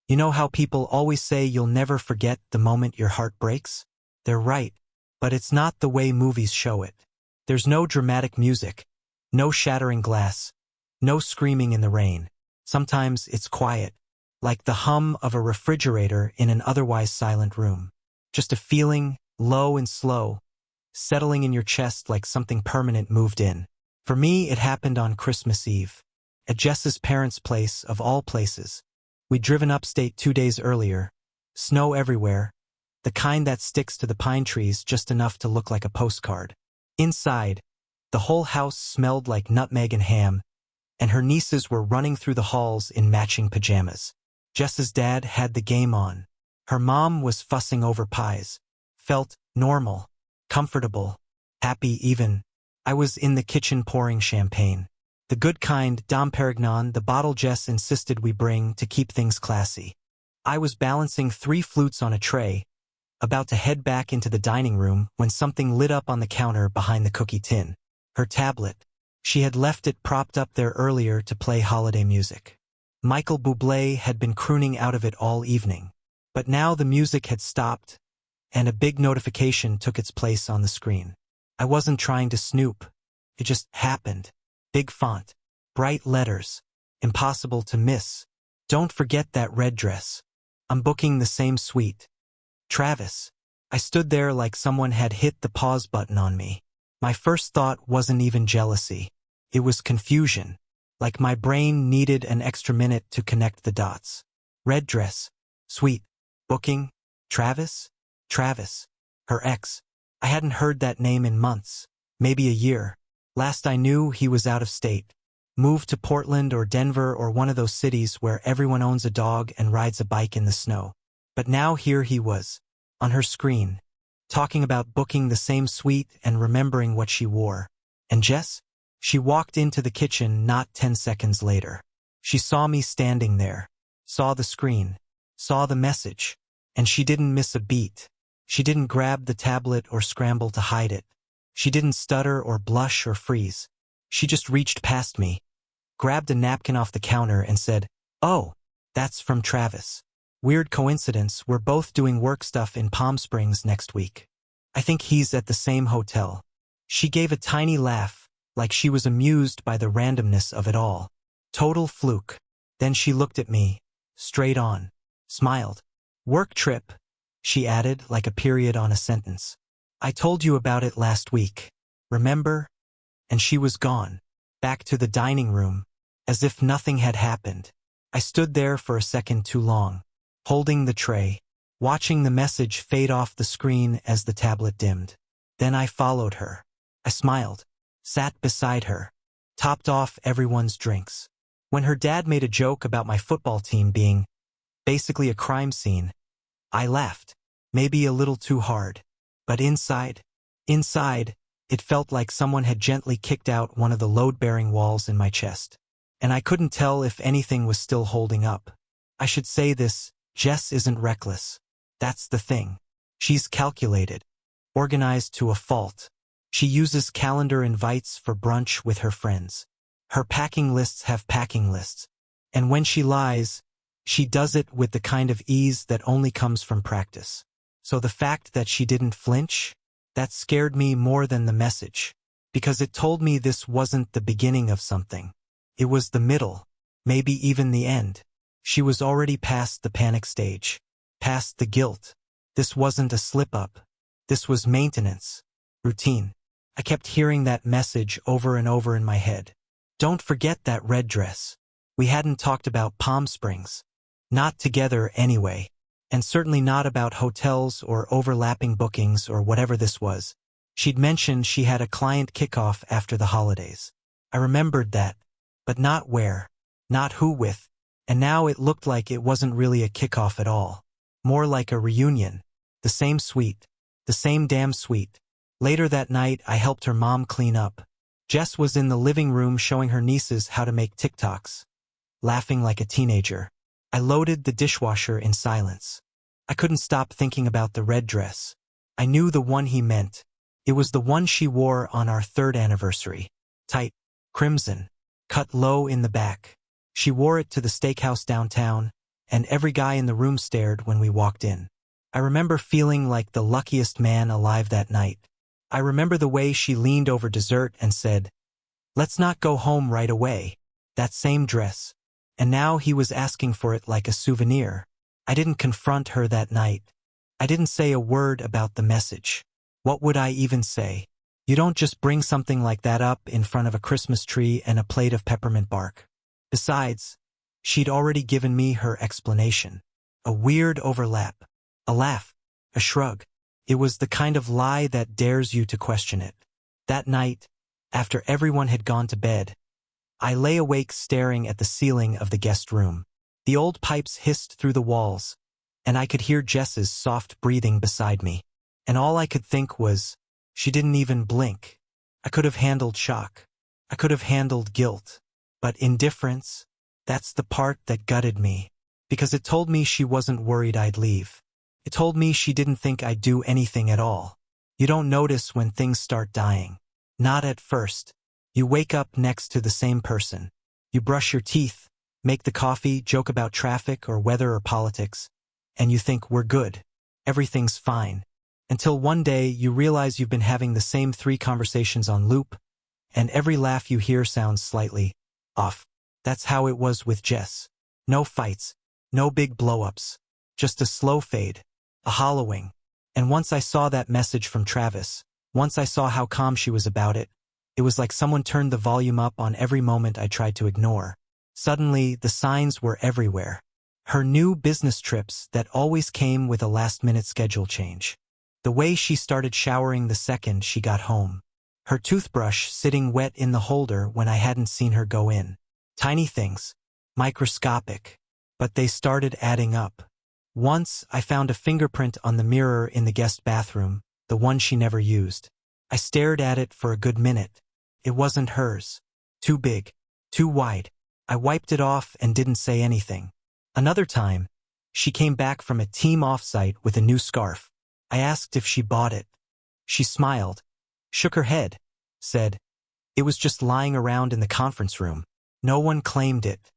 You know how people always say you'll never forget the moment your heart breaks? They're right, but it's not the way movies show it. There's no dramatic music, no shattering glass, no screaming in the rain. Sometimes it's quiet, like the hum of a refrigerator in an otherwise silent room. Just a feeling, low and slow, settling in your chest like something permanent moved in. For me, it happened on Christmas Eve, at Jess's parents' place of all places. We'd driven upstate 2 days earlier, snow everywhere, the kind that sticks to the pine trees just enough to look like a postcard. Inside, the whole house smelled like nutmeg and ham, and her nieces were running through the halls in matching pajamas. Jess's dad had the game on. Her mom was fussing over pies. Felt normal, comfortable, happy even. I was in the kitchen pouring champagne. The good kind, Dom Perignon, the bottle Jess insisted we bring to keep things classy. I was balancing 3 flutes on a tray, about to head back into the dining room when something lit up on the counter behind the cookie tin. Her tablet. She had left it propped up there earlier to play holiday music. Michael Bublé had been crooning out of it all evening. But now the music had stopped, and a big notification took its place on the screen. I wasn't trying to snoop. It just happened. Big font. Bright letters. Impossible to miss. Don't forget that red dress. I'm booking the same suite. Travis. I stood there like someone had hit the pause button on me. My first thought wasn't even jealousy. It was confusion. Like my brain needed an extra minute to connect the dots. Red dress. Suite. Booking. Travis? Travis. Her ex. I hadn't heard that name in months. Maybe a year. Last I knew, he was out of state. Moved to Portland or Denver or one of those cities where everyone owns a dog and rides a bike in the snow. But now here he was, on her screen, talking about booking the same suite and remembering what she wore. And Jess? She walked into the kitchen not 10 seconds later. She saw me standing there, saw the screen, saw the message, and she didn't miss a beat. She didn't grab the tablet or scramble to hide it. She didn't stutter or blush or freeze. She just reached past me, grabbed a napkin off the counter and said, "Oh, that's from Travis. Weird coincidence, we're both doing work stuff in Palm Springs next week. I think he's at the same hotel." She gave a tiny laugh, like she was amused by the randomness of it all. Total fluke. Then she looked at me, straight on, smiled. "Work trip," she added like a period on a sentence. "I told you about it last week. Remember?" And she was gone, back to the dining room, as if nothing had happened. I stood there for a second too long, holding the tray, watching the message fade off the screen as the tablet dimmed. Then I followed her. I smiled, sat beside her, topped off everyone's drinks. When her dad made a joke about my football team being basically a crime scene, I laughed, maybe a little too hard. But inside, it felt like someone had gently kicked out one of the load-bearing walls in my chest. And I couldn't tell if anything was still holding up. I should say this, Jess isn't reckless. That's the thing. She's calculated, organized to a fault. She uses calendar invites for brunch with her friends. Her packing lists have packing lists. And when she lies, she does it with the kind of ease that only comes from practice. So the fact that she didn't flinch, that scared me more than the message, because it told me this wasn't the beginning of something. It was the middle, maybe even the end. She was already past the panic stage, past the guilt. This wasn't a slip-up. This was maintenance, routine. I kept hearing that message over and over in my head. Don't forget that red dress. We hadn't talked about Palm Springs. Not together anyway. And certainly not about hotels or overlapping bookings or whatever this was. She'd mentioned she had a client kickoff after the holidays. I remembered that, but not where, not who with, and now it looked like it wasn't really a kickoff at all. More like a reunion. The same suite. The same damn suite. Later that night, I helped her mom clean up. Jess was in the living room showing her nieces how to make TikToks, laughing like a teenager. I loaded the dishwasher in silence. I couldn't stop thinking about the red dress. I knew the one he meant. It was the one she wore on our 3rd anniversary. Tight, crimson, cut low in the back. She wore it to the steakhouse downtown, and every guy in the room stared when we walked in. I remember feeling like the luckiest man alive that night. I remember the way she leaned over dessert and said, "Let's not go home right away." That same dress. And now he was asking for it like a souvenir. I didn't confront her that night. I didn't say a word about the message. What would I even say? You don't just bring something like that up in front of a Christmas tree and a plate of peppermint bark. Besides, she'd already given me her explanation. A weird overlap. A laugh. A shrug. It was the kind of lie that dares you to question it. That night, after everyone had gone to bed, I lay awake staring at the ceiling of the guest room. The old pipes hissed through the walls, and I could hear Jess's soft breathing beside me. And all I could think was, she didn't even blink. I could have handled shock. I could have handled guilt. But indifference, that's the part that gutted me. Because it told me she wasn't worried I'd leave. It told me she didn't think I'd do anything at all. You don't notice when things start dying. Not at first. You wake up next to the same person. You brush your teeth, make the coffee, joke about traffic or weather or politics, and you think we're good. Everything's fine. Until one day you realize you've been having the same 3 conversations on loop, and every laugh you hear sounds slightly off. That's how it was with Jess. No fights, no big blow-ups, just a slow fade, a hollowing. And once I saw that message from Travis, once I saw how calm she was about it, it was like someone turned the volume up on every moment I tried to ignore. Suddenly, the signs were everywhere. Her new business trips that always came with a last-minute schedule change. The way she started showering the second she got home. Her toothbrush sitting wet in the holder when I hadn't seen her go in. Tiny things. Microscopic. But they started adding up. Once, I found a fingerprint on the mirror in the guest bathroom, the one she never used. I stared at it for a good minute. It wasn't hers. Too big. Too wide. I wiped it off and didn't say anything. Another time, she came back from a team offsite with a new scarf. I asked if she bought it. She smiled, shook her head, said, "It was just lying around in the conference room. No one claimed it."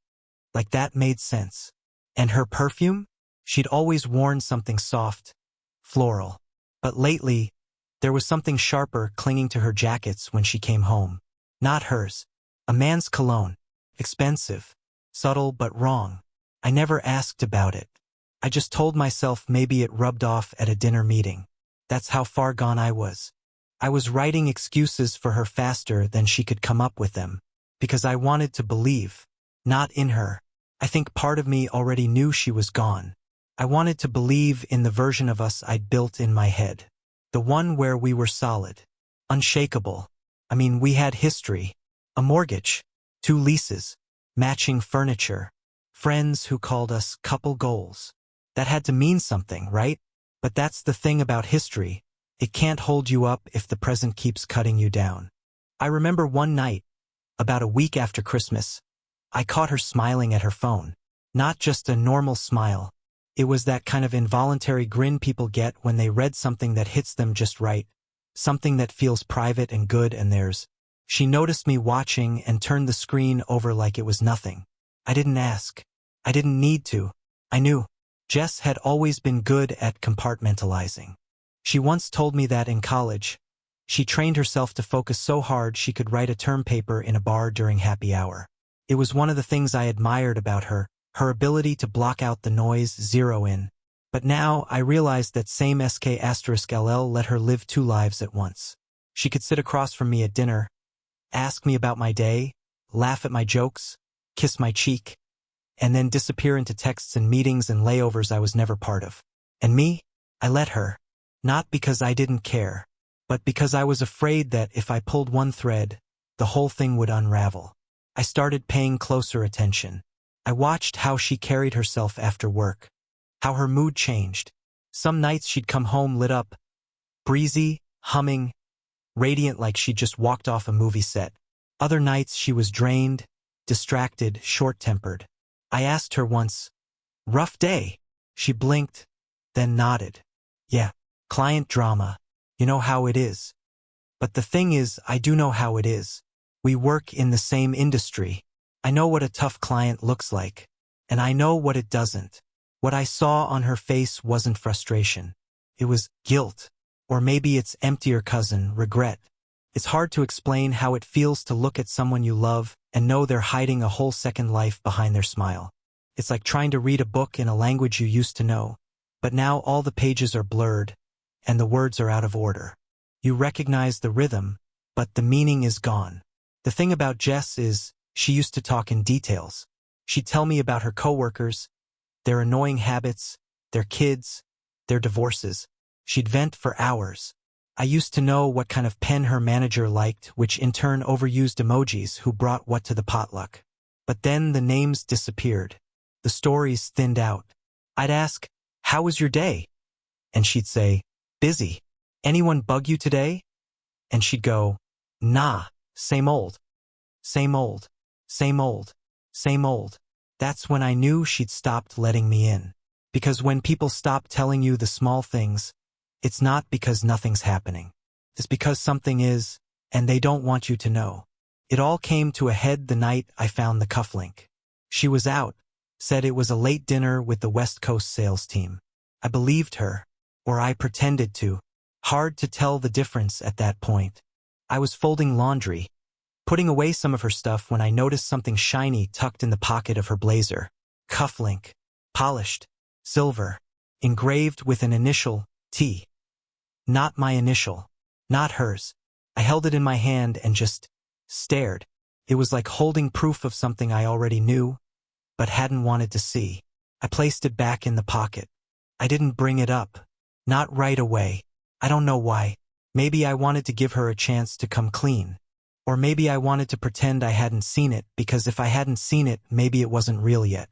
Like that made sense. And her perfume? She'd always worn something soft, floral. But lately, there was something sharper clinging to her jackets when she came home. Not hers. A man's cologne. Expensive. Subtle but wrong. I never asked about it. I just told myself maybe it rubbed off at a dinner meeting. That's how far gone I was. I was writing excuses for her faster than she could come up with them. Because I wanted to believe. Not in her. I think part of me already knew she was gone. I wanted to believe in the version of us I'd built in my head. The one where we were solid. Unshakable. I mean, we had history. A mortgage. 2 leases. Matching furniture. Friends who called us couple goals. That had to mean something, right? But that's the thing about history. It can't hold you up if the present keeps cutting you down. I remember one night, about a week after Christmas, I caught her smiling at her phone. Not just a normal smile. It was that kind of involuntary grin people get when they read something that hits them just right. Something that feels private and good and theirs. She noticed me watching and turned the screen over like it was nothing. I didn't ask. I didn't need to. I knew. Jess had always been good at compartmentalizing. She once told me that in college, she trained herself to focus so hard she could write a term paper in a bar during happy hour. It was one of the things I admired about her, her ability to block out the noise, zero in. But now I realized that same SK*LL let her live 2 lives at once. She could sit across from me at dinner, ask me about my day, laugh at my jokes, kiss my cheek, and then disappear into texts and meetings and layovers I was never part of. And me? I let her. Not because I didn't care, but because I was afraid that if I pulled one thread, the whole thing would unravel. I started paying closer attention. I watched how she carried herself after work, how her mood changed. Some nights she'd come home lit up, breezy, humming, radiant like she'd just walked off a movie set. Other nights she was drained, distracted, short-tempered. I asked her once, "Rough day?" She blinked, then nodded. "Yeah, client drama. You know how it is." But the thing is, I do know how it is. We work in the same industry. I know what a tough client looks like. And I know what it doesn't. What I saw on her face wasn't frustration. It was guilt. Or maybe its emptier cousin, regret. It's hard to explain how it feels to look at someone you love and know they're hiding a whole second life behind their smile. It's like trying to read a book in a language you used to know, but now all the pages are blurred and the words are out of order. You recognize the rhythm, but the meaning is gone. The thing about Jess is, she used to talk in details. She'd tell me about her coworkers, their annoying habits, their kids, their divorces. She'd vent for hours. I used to know what kind of pen her manager liked, which in turn overused emojis who brought what to the potluck. But then the names disappeared. The stories thinned out. I'd ask, "How was your day?" And she'd say, "Busy. Anyone bug you today?" And she'd go, "Nah, same old. Same old. Same old. Same old." That's when I knew she'd stopped letting me in. Because when people stop telling you the small things, it's not because nothing's happening. It's because something is, and they don't want you to know. It all came to a head the night I found the cufflink. She was out, said it was a late dinner with the West Coast sales team. I believed her, or I pretended to. Hard to tell the difference at that point. I was folding laundry, putting away some of her stuff when I noticed something shiny tucked in the pocket of her blazer. Cufflink. Polished. Silver. Engraved with an initial, T. Not my initial. Not hers. I held it in my hand and just stared. It was like holding proof of something I already knew, but hadn't wanted to see. I placed it back in the pocket. I didn't bring it up. Not right away. I don't know why. Maybe I wanted to give her a chance to come clean. Or maybe I wanted to pretend I hadn't seen it, because if I hadn't seen it, maybe it wasn't real yet.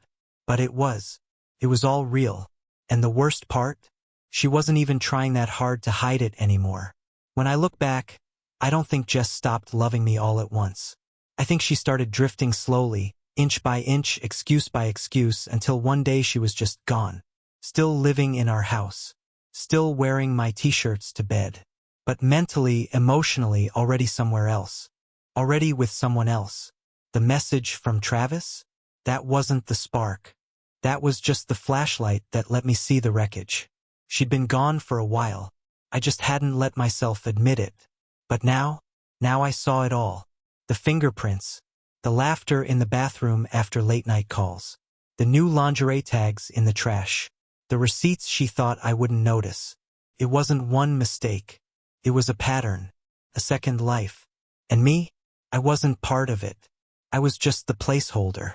But it was. It was all real. And the worst part? She wasn't even trying that hard to hide it anymore. When I look back, I don't think Jess stopped loving me all at once. I think she started drifting slowly, inch by inch, excuse by excuse, until one day she was just gone. Still living in our house. Still wearing my t-shirts to bed. But mentally, emotionally, already somewhere else. Already with someone else. The message from Travis? That wasn't the spark. That was just the flashlight that let me see the wreckage. She'd been gone for a while. I just hadn't let myself admit it. But now I saw it all. The fingerprints. The laughter in the bathroom after late-night calls. The new lingerie tags in the trash. The receipts she thought I wouldn't notice. It wasn't one mistake. It was a pattern. A second life. And me? I wasn't part of it. I was just the placeholder.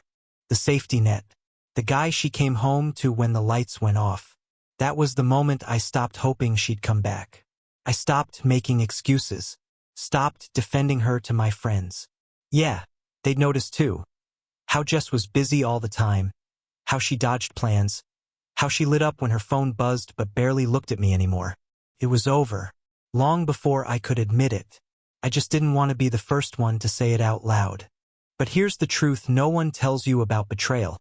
The safety net. The guy she came home to when the lights went off. That was the moment I stopped hoping she'd come back. I stopped making excuses. Stopped defending her to my friends. Yeah, they'd noticed too. How Jess was busy all the time. How she dodged plans. How she lit up when her phone buzzed but barely looked at me anymore. It was over. Long before I could admit it. I just didn't want to be the first one to say it out loud. But here's the truth no one tells you about betrayal.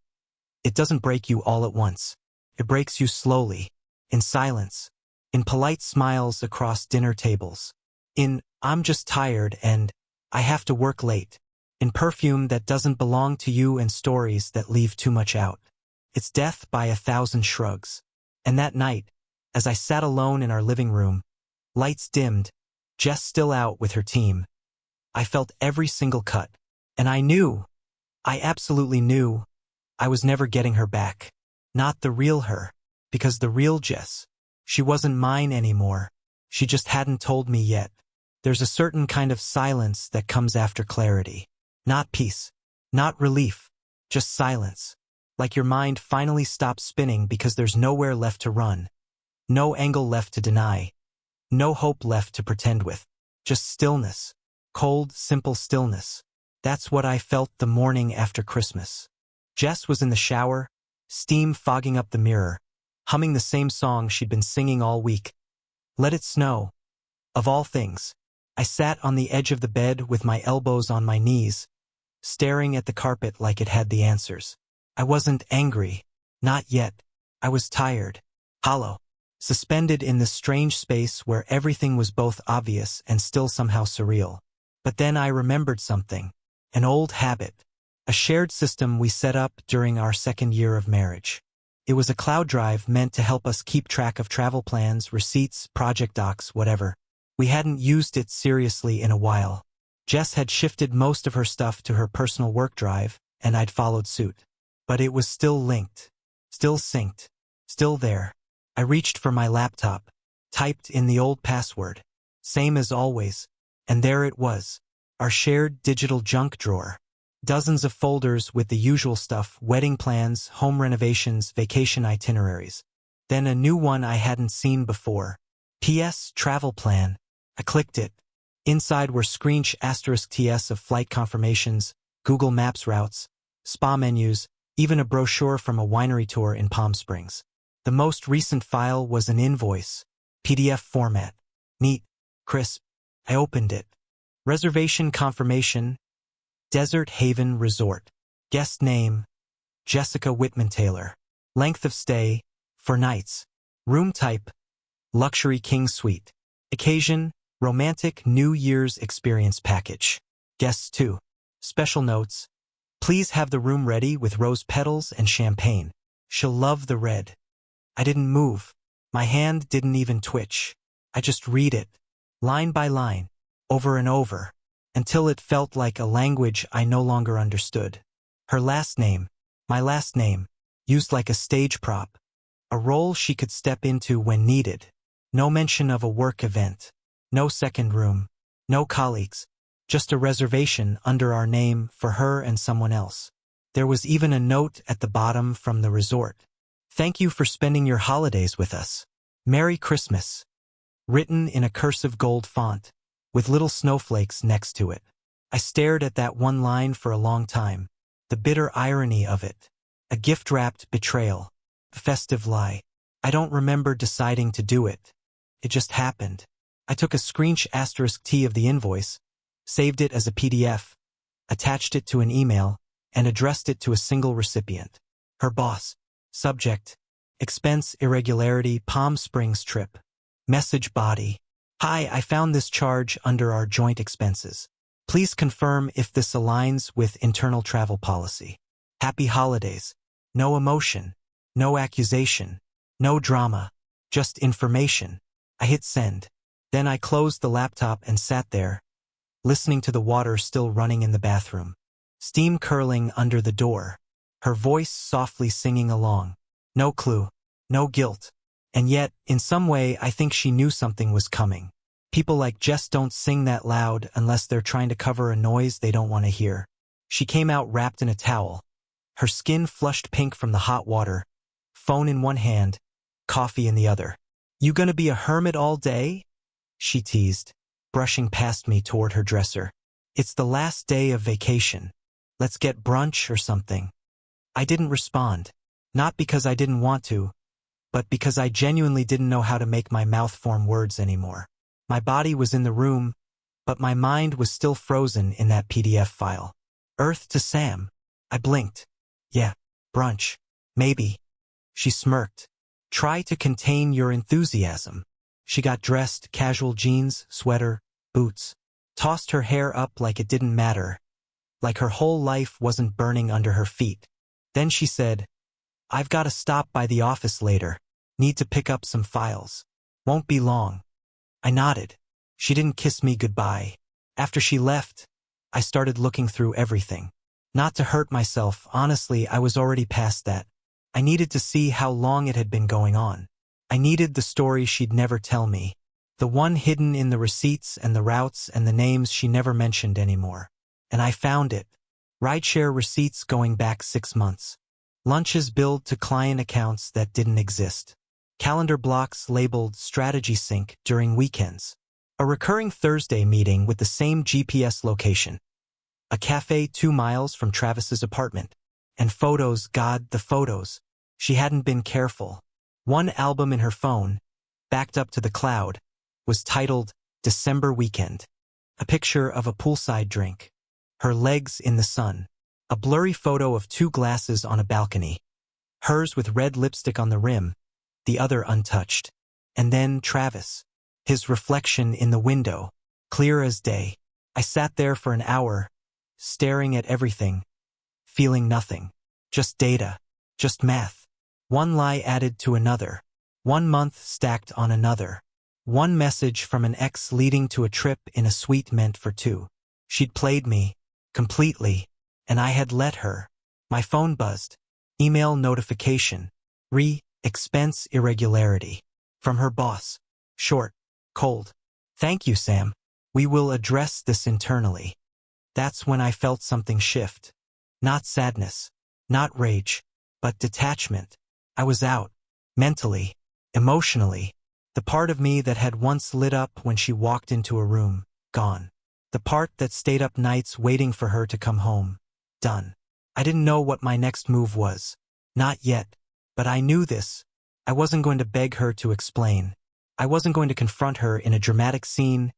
It doesn't break you all at once. It breaks you slowly. In silence. In polite smiles across dinner tables. In, "I'm just tired and I have to work late." In perfume that doesn't belong to you and stories that leave too much out. It's death by 1,000 shrugs. And that night, as I sat alone in our living room, lights dimmed, Jess still out with her team, I felt every single cut. And I knew, I absolutely knew, I was never getting her back. Not the real her. Because the real Jess, she wasn't mine anymore. She just hadn't told me yet. There's a certain kind of silence that comes after clarity. Not peace. Not relief. Just silence. Like your mind finally stops spinning because there's nowhere left to run. No angle left to deny. No hope left to pretend with. Just stillness. Cold, simple stillness. That's what I felt the morning after Christmas. Jess was in the shower, steam fogging up the mirror, humming the same song she'd been singing all week. Let It Snow. Of all things. I sat on the edge of the bed with my elbows on my knees, staring at the carpet like it had the answers. I wasn't angry. Not yet. I was tired. Hollow. Suspended in this strange space where everything was both obvious and still somehow surreal. But then I remembered something. An old habit. A shared system we set up during our second year of marriage. It was a cloud drive meant to help us keep track of travel plans, receipts, project docs, whatever. We hadn't used it seriously in a while. Jess had shifted most of her stuff to her personal work drive, and I'd followed suit. But it was still linked, still synced, still there. I reached for my laptop, typed in the old password, same as always, and there it was, our shared digital junk drawer. Dozens of folders with the usual stuff, wedding plans, home renovations, vacation itineraries. Then a new one I hadn't seen before. PS Travel Plan. I clicked it. Inside were **TS of flight confirmations, Google Maps routes, spa menus, even a brochure from a winery tour in Palm Springs. The most recent file was an invoice, PDF format. Neat, crisp. I opened it. Reservation confirmation, Desert Haven Resort. Guest name, Jessica Whitman Taylor. Length of stay, 4 nights. Room type, luxury king suite. Occasion, romantic New Year's experience package. Guests 2. Special notes. Please have the room ready with rose petals and champagne. She'll love the red. I didn't move. My hand didn't even twitch. I just read it, line by line, over and over, until it felt like a language I no longer understood. Her last name, my last name, used like a stage prop, a role she could step into when needed. No mention of a work event, no second room, no colleagues, just a reservation under our name for her and someone else. There was even a note at the bottom from the resort. Thank you for spending your holidays with us. Merry Christmas. Written in a cursive gold font, with little snowflakes next to it. I stared at that one line for a long time. The bitter irony of it. A gift-wrapped betrayal. A festive lie. I don't remember deciding to do it. It just happened. I took a **T of the invoice, saved it as a PDF, attached it to an email, and addressed it to a single recipient. Her boss. Subject, expense irregularity, Palm Springs trip. Message body. Hi, I found this charge under our joint expenses. Please confirm if this aligns with internal travel policy. Happy holidays. No emotion, no accusation, no drama, just information. I hit send. Then I closed the laptop and sat there, listening to the water still running in the bathroom. Steam curling under the door. Her voice softly singing along. No clue, no guilt. And yet, in some way, I think she knew something was coming. People like Jess don't sing that loud unless they're trying to cover a noise they don't want to hear. She came out wrapped in a towel, her skin flushed pink from the hot water, phone in one hand, coffee in the other. You gonna be a hermit all day? She teased, brushing past me toward her dresser. It's the last day of vacation. Let's get brunch or something. I didn't respond. Not because I didn't want to, but because I genuinely didn't know how to make my mouth form words anymore. My body was in the room, but my mind was still frozen in that PDF file. Earth to Sam. I blinked. Yeah, brunch. Maybe. She smirked. Try to contain your enthusiasm. She got dressed, casual jeans, sweater, boots. Tossed her hair up like it didn't matter, like her whole life wasn't burning under her feet. Then she said, I've got to stop by the office later. Need to pick up some files. Won't be long. I nodded. She didn't kiss me goodbye. After she left, I started looking through everything. Not to hurt myself, honestly, I was already past that. I needed to see how long it had been going on. I needed the story she'd never tell me. The one hidden in the receipts and the routes and the names she never mentioned anymore. And I found it. Rideshare receipts going back 6 months. Lunches billed to client accounts that didn't exist. Calendar blocks labeled strategy sync during weekends. A recurring Thursday meeting with the same GPS location. A cafe 2 miles from Travis's apartment. And photos, God, the photos. She hadn't been careful. One album in her phone, backed up to the cloud, was titled December Weekend. A picture of a poolside drink. Her legs in the sun. A blurry photo of 2 glasses on a balcony. Hers with red lipstick on the rim, the other untouched. And then Travis. His reflection in the window, clear as day. I sat there for an hour, staring at everything, feeling nothing. Just data. Just math. One lie added to another. 1 month stacked on another. One message from an ex leading to a trip in a suite meant for two. She'd played me, completely, and I had let her. My phone buzzed. Email notification. Expense irregularity. From her boss. Short. Cold. Thank you, Sam. We will address this internally. That's when I felt something shift. Not sadness. Not rage. But detachment. I was out. Mentally. Emotionally. The part of me that had once lit up when she walked into a room. Gone. The part that stayed up nights waiting for her to come home. Done. I didn't know what my next move was. Not yet. But I knew this. I wasn't going to beg her to explain. I wasn't going to confront her in a dramatic scene,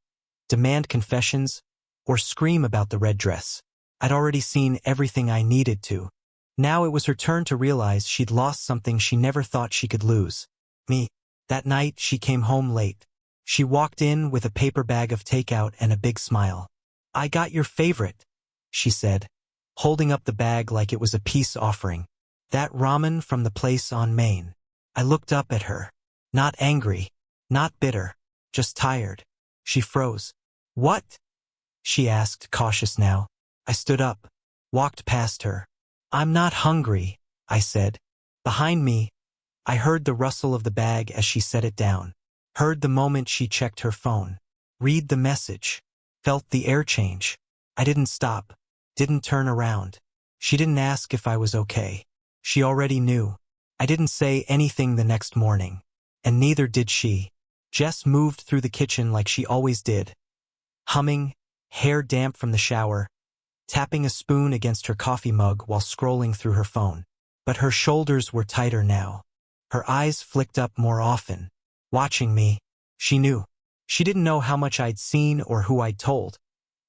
demand confessions, or scream about the red dress. I'd already seen everything I needed to. Now it was her turn to realize she'd lost something she never thought she could lose. Me. That night, she came home late. She walked in with a paper bag of takeout and a big smile. "I got your favorite," she said, holding up the bag like it was a peace offering. "That ramen from the place on Main." I looked up at her. Not angry. Not bitter. Just tired. She froze. "What?" she asked, cautious now. I stood up. Walked past her. "I'm not hungry," I said. Behind me, I heard the rustle of the bag as she set it down. Heard the moment she checked her phone. Read the message. Felt the air change. I didn't stop. Didn't turn around. She didn't ask if I was okay. She already knew. I didn't say anything the next morning. And neither did she. Jess moved through the kitchen like she always did. Humming, hair damp from the shower, tapping a spoon against her coffee mug while scrolling through her phone. But her shoulders were tighter now. Her eyes flicked up more often. Watching me. She knew. She didn't know how much I'd seen or who I'd told.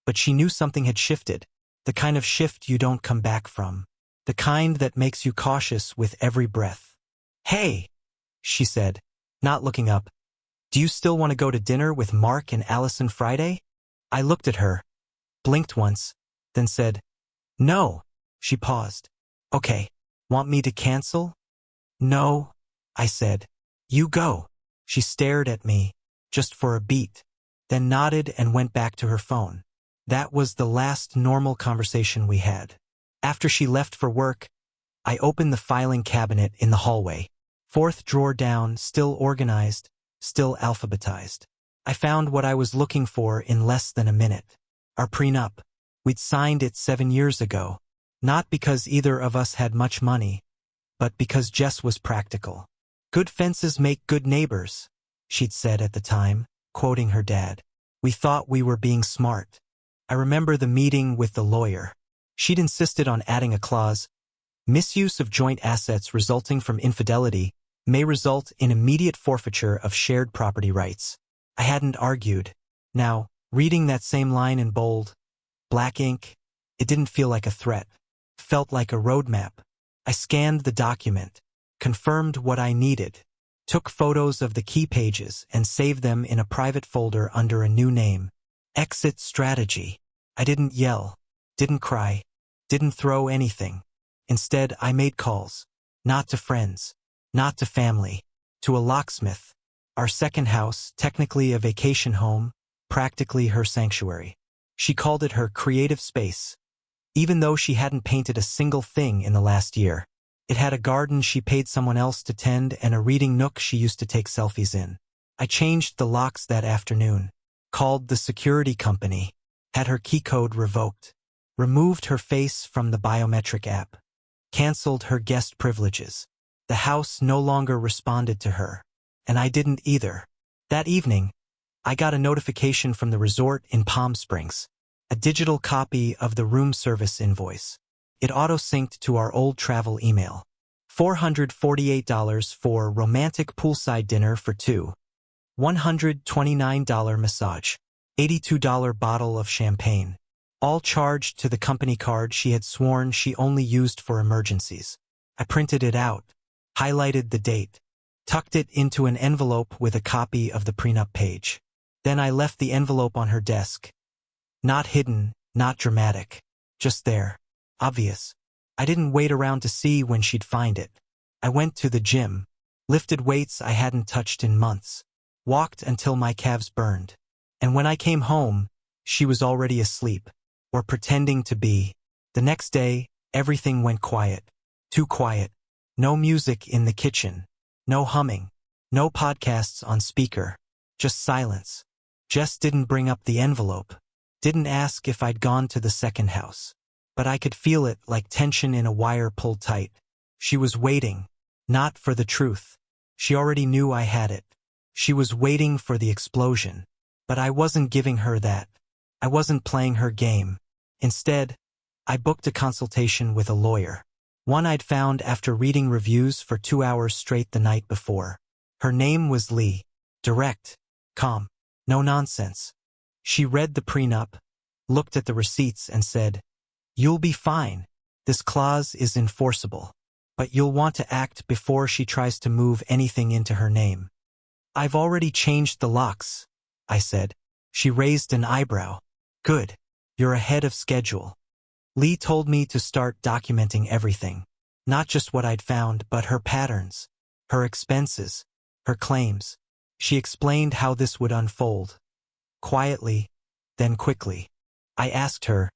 But she knew something had shifted. The kind of shift you don't come back from. The kind that makes you cautious with every breath. "Hey," she said, not looking up. "Do you still want to go to dinner with Mark and Allison Friday?" I looked at her, blinked once, then said, "No." She paused. "Okay. Want me to cancel?" "No," I said. "You go." She stared at me, just for a beat, then nodded and went back to her phone. That was the last normal conversation we had. After she left for work, I opened the filing cabinet in the hallway. Fourth drawer down, still organized, still alphabetized. I found what I was looking for in less than a minute. Our prenup. We'd signed it 7 years ago. Not because either of us had much money, but because Jess was practical. "Good fences make good neighbors," she'd said at the time, quoting her dad. We thought we were being smart. I remember the meeting with the lawyer. She'd insisted on adding a clause. Misuse of joint assets resulting from infidelity may result in immediate forfeiture of shared property rights. I hadn't argued. Now, reading that same line in bold, black ink, it didn't feel like a threat. It felt like a roadmap. I scanned the document, confirmed what I needed, took photos of the key pages and saved them in a private folder under a new name. Exit strategy. I didn't yell, didn't cry, didn't throw anything. Instead, I made calls. Not to friends, not to family, to a locksmith. Our second house, technically a vacation home, practically her sanctuary. She called it her creative space. Even though she hadn't painted a single thing in the last year. It had a garden she paid someone else to tend and a reading nook she used to take selfies in. I changed the locks that afternoon. Called the security company. Had her key code revoked. Removed her face from the biometric app. Canceled her guest privileges. The house no longer responded to her. And I didn't either. That evening, I got a notification from the resort in Palm Springs. A digital copy of the room service invoice. It auto-synced to our old travel email. $448 for romantic poolside dinner for two. $129 massage. $82 bottle of champagne. All charged to the company card she had sworn she only used for emergencies. I printed it out, highlighted the date, tucked it into an envelope with a copy of the prenup page. Then I left the envelope on her desk. Not hidden, not dramatic. Just there. Obvious. I didn't wait around to see when she'd find it. I went to the gym, lifted weights I hadn't touched in months, walked until my calves burned. And when I came home, she was already asleep, or pretending to be. The next day, everything went quiet. Too quiet. No music in the kitchen. No humming. No podcasts on speaker. Just silence. Jess didn't bring up the envelope. Didn't ask if I'd gone to the second house. But I could feel it like tension in a wire pulled tight. She was waiting. Not for the truth. She already knew I had it. She was waiting for the explosion. But I wasn't giving her that. I wasn't playing her game. Instead, I booked a consultation with a lawyer. One I'd found after reading reviews for 2 hours straight the night before. Her name was Lee. Direct. Calm. No nonsense. She read the prenup, looked at the receipts and said, "You'll be fine. This clause is enforceable. But you'll want to act before she tries to move anything into her name." "I've already changed the locks," I said. She raised an eyebrow. "Good. You're ahead of schedule." Lee told me to start documenting everything. Not just what I'd found, but her patterns, her expenses, her claims. She explained how this would unfold. Quietly, then quickly. I asked her,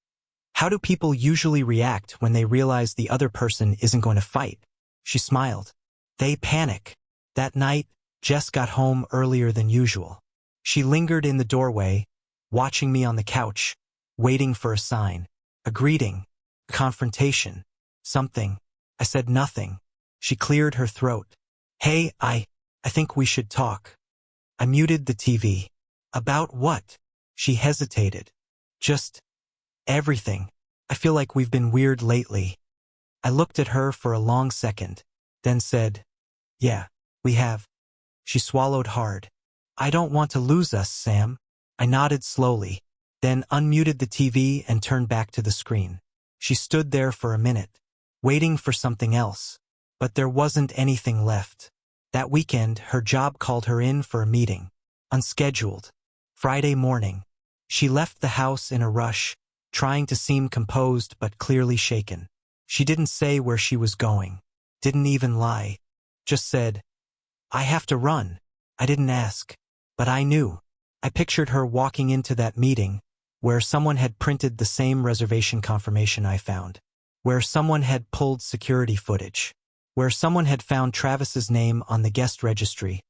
"How do people usually react when they realize the other person isn't going to fight?" She smiled. "They panic." That night, Jess got home earlier than usual. She lingered in the doorway, watching me on the couch, waiting for a sign, a greeting, a confrontation, something. I said nothing. She cleared her throat. "Hey, I think we should talk." I muted the TV. "About what?" She hesitated. "Just everything. I feel like we've been weird lately." I looked at her for a long second, then said, "Yeah, we have." She swallowed hard. "I don't want to lose us, Sam." I nodded slowly, then unmuted the TV and turned back to the screen. She stood there for a minute, waiting for something else, but there wasn't anything left. That weekend, her job called her in for a meeting. Unscheduled. Friday morning. She left the house in a rush, trying to seem composed but clearly shaken. She didn't say where she was going. Didn't even lie. Just said, "I have to run." I didn't ask. But I knew. I pictured her walking into that meeting, where someone had printed the same reservation confirmation I found, where someone had pulled security footage, where someone had found Travis's name on the guest registry,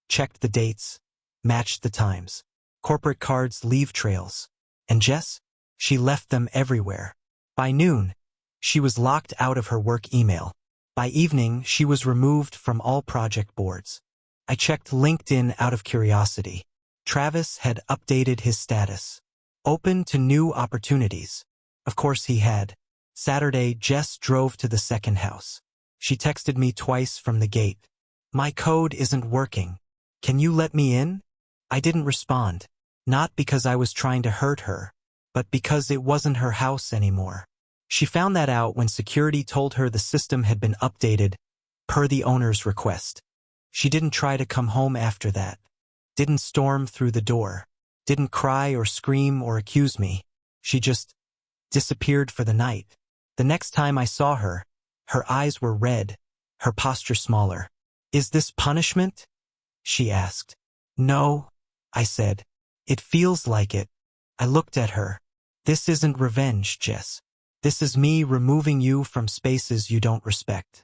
checked the dates, matched the times, corporate cards, leave trails. And Jess? She left them everywhere. By noon, she was locked out of her work email. By evening, she was removed from all project boards. I checked LinkedIn out of curiosity. Travis had updated his status. Open to new opportunities. Of course he had. Saturday, Jess drove to the second house. She texted me twice from the gate. "My code isn't working. Can you let me in?" I didn't respond. Not because I was trying to hurt her, but because it wasn't her house anymore. She found that out when security told her the system had been updated per the owner's request. She didn't try to come home after that. Didn't storm through the door. Didn't cry or scream or accuse me. She just disappeared for the night. The next time I saw her, her eyes were red, her posture smaller. "Is this punishment?" she asked. "No," I said. "It feels like it." I looked at her. "This isn't revenge, Jess. This is me removing you from spaces you don't respect."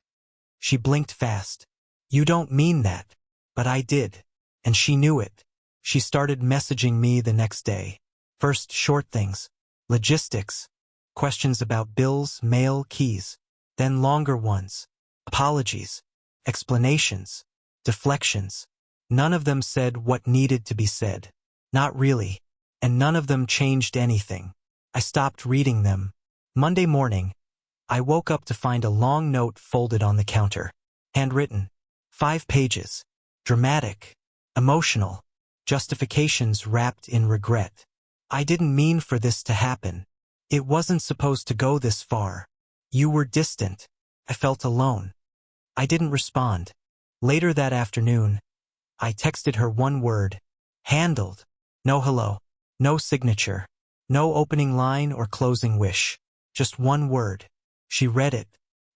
She blinked fast. "You don't mean that." But I did. And she knew it. She started messaging me the next day. First short things. Logistics. Questions about bills, mail, keys. Then longer ones. Apologies. Explanations. Deflections. None of them said what needed to be said. Not really. And none of them changed anything. I stopped reading them. Monday morning, I woke up to find a long note folded on the counter. Handwritten. 5 pages. Dramatic. Emotional. Justifications wrapped in regret. "I didn't mean for this to happen. It wasn't supposed to go this far. You were distant. I felt alone." I didn't respond. Later that afternoon, I texted her one word. Handled. No hello. No signature. No opening line or closing wish. Just one word. She read it.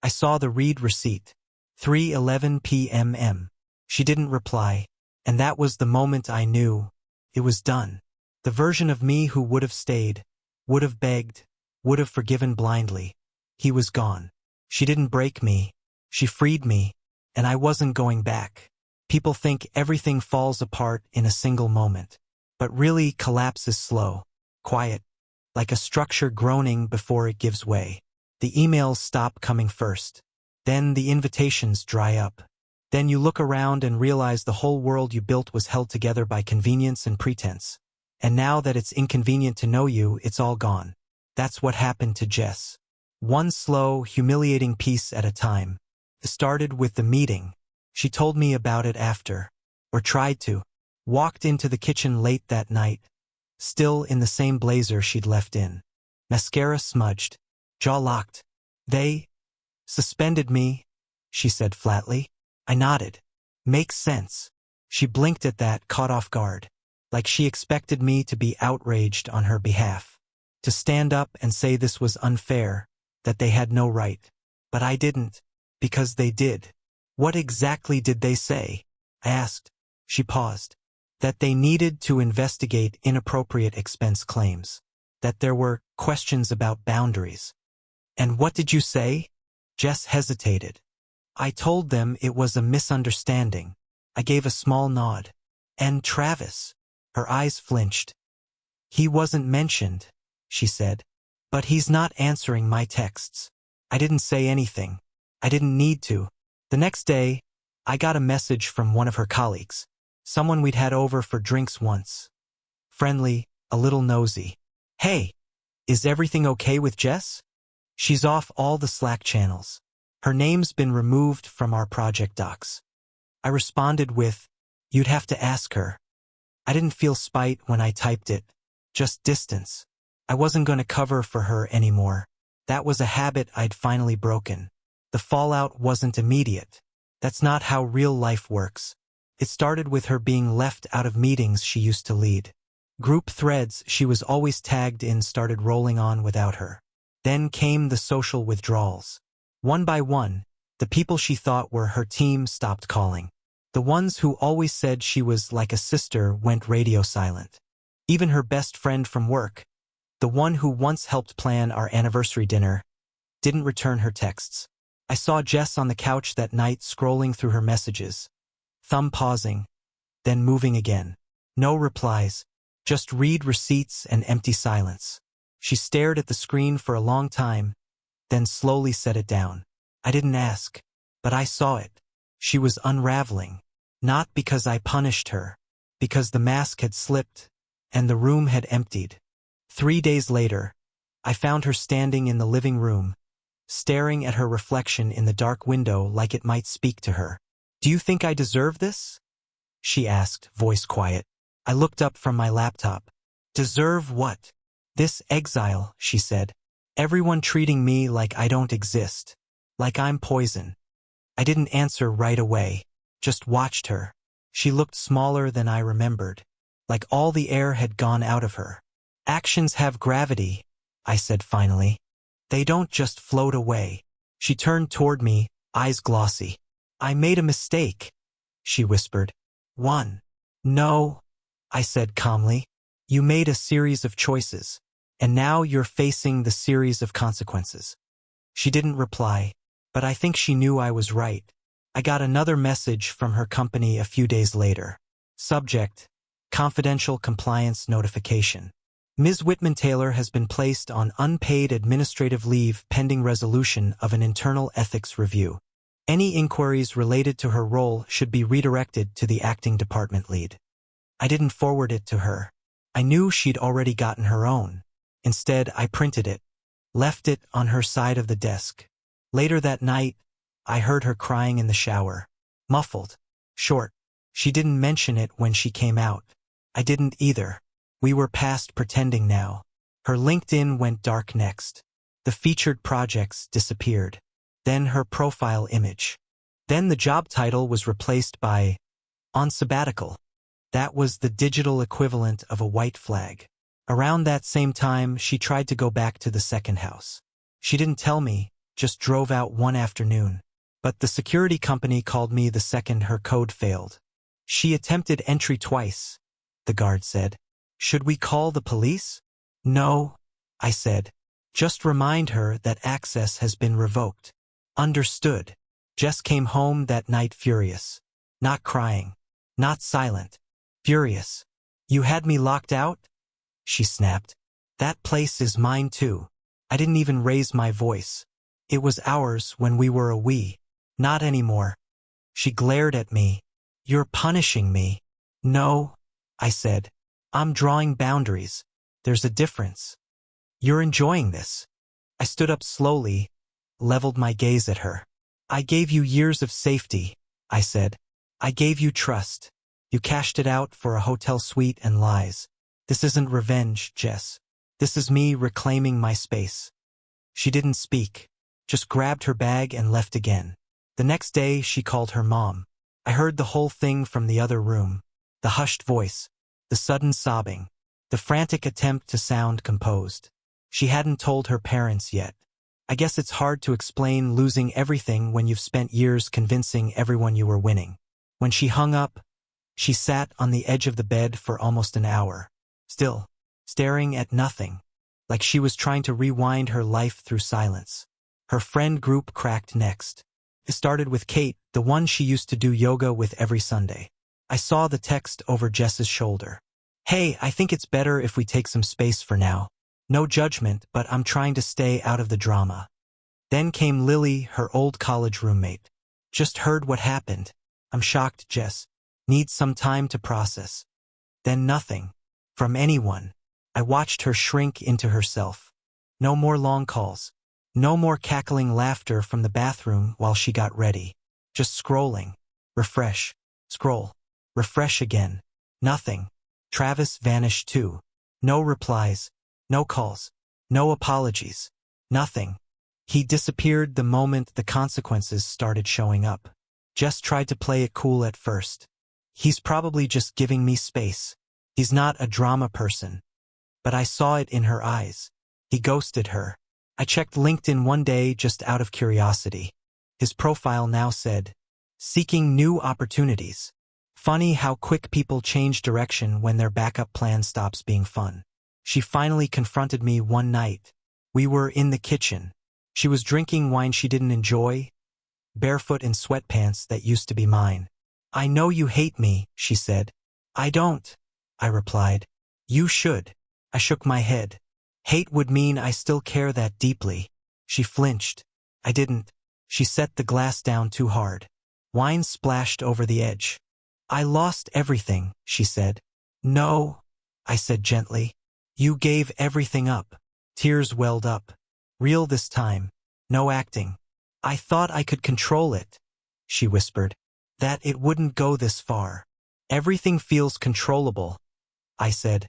I saw the read receipt. 3:11 p.m. She didn't reply, and that was the moment I knew it was done. The version of me who would have stayed, would have begged, would have forgiven blindly. He was gone. She didn't break me. She freed me, and I wasn't going back. People think everything falls apart in a single moment, but really collapse is slow, quiet, like a structure groaning before it gives way. The emails stop coming first. Then the invitations dry up. Then you look around and realize the whole world you built was held together by convenience and pretense. And now that it's inconvenient to know you, it's all gone. That's what happened to Jess. One slow, humiliating piece at a time. It started with the meeting. She told me about it after. Or tried to. Walked into the kitchen late that night. Still in the same blazer she'd left in. Mascara smudged. Jaw locked. They suspended me, she said flatly. I nodded. Makes sense. She blinked at that, caught off guard. Like she expected me to be outraged on her behalf. To stand up and say this was unfair, that they had no right. But I didn't. Because they did. What exactly did they say? I asked. She paused. That they needed to investigate inappropriate expense claims. That there were questions about boundaries. And what did you say? Jess hesitated. I told them it was a misunderstanding. I gave a small nod. And Travis. Her eyes flinched. He wasn't mentioned, she said. But he's not answering my texts. I didn't say anything. I didn't need to. The next day, I got a message from one of her colleagues. Someone we'd had over for drinks once. Friendly, a little nosy. Hey, is everything okay with Jess? She's off all the Slack channels. Her name's been removed from our project docs. I responded with, you'd have to ask her. I didn't feel spite when I typed it, just distance. I wasn't going to cover for her anymore. That was a habit I'd finally broken. The fallout wasn't immediate. That's not how real life works. It started with her being left out of meetings she used to lead. Group threads she was always tagged in started rolling on without her. Then came the social withdrawals. One by one, the people she thought were her team stopped calling. The ones who always said she was like a sister went radio silent. Even her best friend from work, the one who once helped plan our anniversary dinner, didn't return her texts. I saw Jess on the couch that night scrolling through her messages, thumb pausing, then moving again. No replies, just read receipts and empty silence. She stared at the screen for a long time, then slowly set it down. I didn't ask, but I saw it. She was unraveling, not because I punished her, because the mask had slipped, and the room had emptied. 3 days later, I found her standing in the living room, staring at her reflection in the dark window like it might speak to her. Do you think I deserve this? She asked, voice quiet. I looked up from my laptop. Deserve what? This exile, she said. Everyone treating me like I don't exist. Like I'm poison. I didn't answer right away, just watched her. She looked smaller than I remembered, like all the air had gone out of her. Actions have gravity, I said finally. They don't just float away. She turned toward me, eyes glossy. I made a mistake, she whispered. One. No, I said calmly. You made a series of choices, and now you're facing the series of consequences. She didn't reply, but I think she knew I was right. I got another message from her company a few days later. Subject: confidential compliance notification. Ms. Whitman-Taylor has been placed on unpaid administrative leave pending resolution of an internal ethics review. Any inquiries related to her role should be redirected to the acting department lead. I didn't forward it to her. I knew she'd already gotten her own. Instead, I printed it, left it on her side of the desk. Later that night, I heard her crying in the shower. Muffled. Short. She didn't mention it when she came out. I didn't either. We were past pretending now. Her LinkedIn went dark next. The featured projects disappeared. Then her profile image. Then the job title was replaced by on sabbatical. That was the digital equivalent of a white flag. Around that same time, she tried to go back to the second house. She didn't tell me, just drove out one afternoon. But the security company called me the second her code failed. She attempted entry twice, the guard said. Should we call the police? No, I said. Just remind her that access has been revoked. Understood. Jess came home that night furious. Not crying. Not silent. Furious. You had me locked out? She snapped. That place is mine too. I didn't even raise my voice. It was ours when we were a we. Not anymore. She glared at me. You're punishing me. No, I said. I'm drawing boundaries. There's a difference. You're enjoying this. I stood up slowly, leveled my gaze at her. I gave you years of safety, I said. I gave you trust. You cashed it out for a hotel suite and lies. This isn't revenge, Jess. This is me reclaiming my space. She didn't speak, just grabbed her bag and left again. The next day, she called her mom. I heard the whole thing from the other room. The hushed voice, the sudden sobbing, the frantic attempt to sound composed. She hadn't told her parents yet. I guess it's hard to explain losing everything when you've spent years convincing everyone you were winning. When she hung up, she sat on the edge of the bed for almost an hour, still, staring at nothing, like she was trying to rewind her life through silence. Her friend group cracked next. It started with Kate, the one she used to do yoga with every Sunday. I saw the text over Jess's shoulder. Hey, I think it's better if we take some space for now. No judgment, but I'm trying to stay out of the drama. Then came Lily, her old college roommate. Just heard what happened. I'm shocked, Jess. Needs some time to process. Then nothing. From anyone. I watched her shrink into herself. No more long calls. No more cackling laughter from the bathroom while she got ready. Just scrolling. Refresh. Scroll. Refresh again. Nothing. Travis vanished too. No replies. No calls. No apologies. Nothing. He disappeared the moment the consequences started showing up. Jess tried to play it cool at first. He's probably just giving me space. He's not a drama person. But I saw it in her eyes. He ghosted her. I checked LinkedIn one day just out of curiosity. His profile now said, "Seeking new opportunities." Funny how quick people change direction when their backup plan stops being fun. She finally confronted me one night. We were in the kitchen. She was drinking wine she didn't enjoy, barefoot in sweatpants that used to be mine. I know you hate me, she said. I don't, I replied. You should. I shook my head. Hate would mean I still care that deeply. She flinched. I didn't. She set the glass down too hard. Wine splashed over the edge. I lost everything, she said. No, I said gently. You gave everything up. Tears welled up. Real this time. No acting. I thought I could control it, she whispered. That it wouldn't go this far. Everything feels controllable, I said.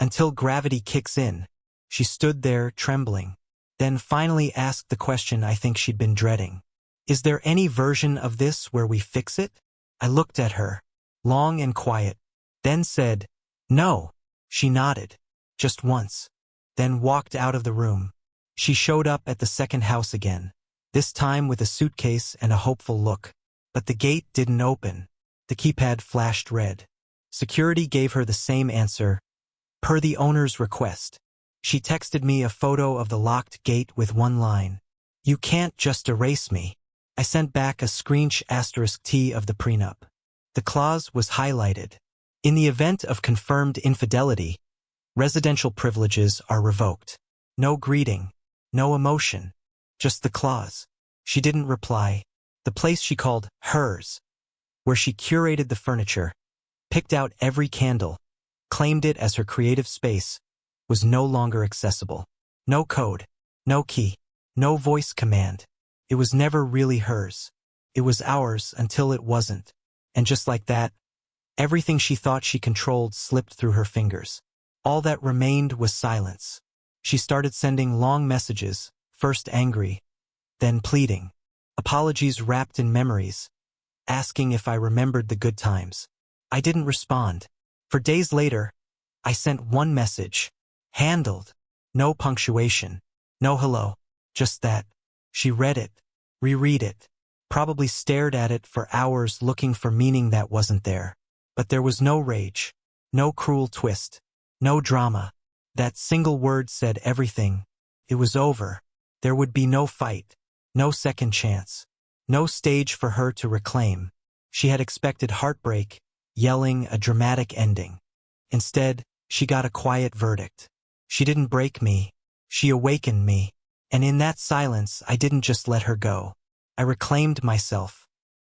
Until gravity kicks in. She stood there, trembling. Then finally asked the question I think she'd been dreading. Is there any version of this where we fix it? I looked at her, long and quiet, then said, no. She nodded, just once, then walked out of the room. She showed up at the second house again, this time with a suitcase and a hopeful look. But the gate didn't open. The keypad flashed red. Security gave her the same answer, per the owner's request. She texted me a photo of the locked gate with one line. You can't just erase me. I sent back a screensh *T of the prenup. The clause was highlighted. In the event of confirmed infidelity, residential privileges are revoked. No greeting, no emotion, just the clause. She didn't reply. The place she called hers, where she curated the furniture, picked out every candle, claimed it as her creative space, was no longer accessible. No code, no key, no voice command. It was never really hers. It was ours until it wasn't. And just like that, everything she thought she controlled slipped through her fingers. All that remained was silence. She started sending long messages, first angry, then pleading. Apologies wrapped in memories, asking if I remembered the good times. I didn't respond. For days later, I sent one message. Handled. No punctuation. No hello. Just that. She read it. Reread it. probably stared at it for hours looking for meaning that wasn't there. But there was no rage, no cruel twist, no drama. That single word said everything. It was over. There would be no fight, no second chance, no stage for her to reclaim. She had expected heartbreak, yelling, a dramatic ending. Instead, she got a quiet verdict. She didn't break me. She awakened me. And in that silence, I didn't just let her go. I reclaimed myself.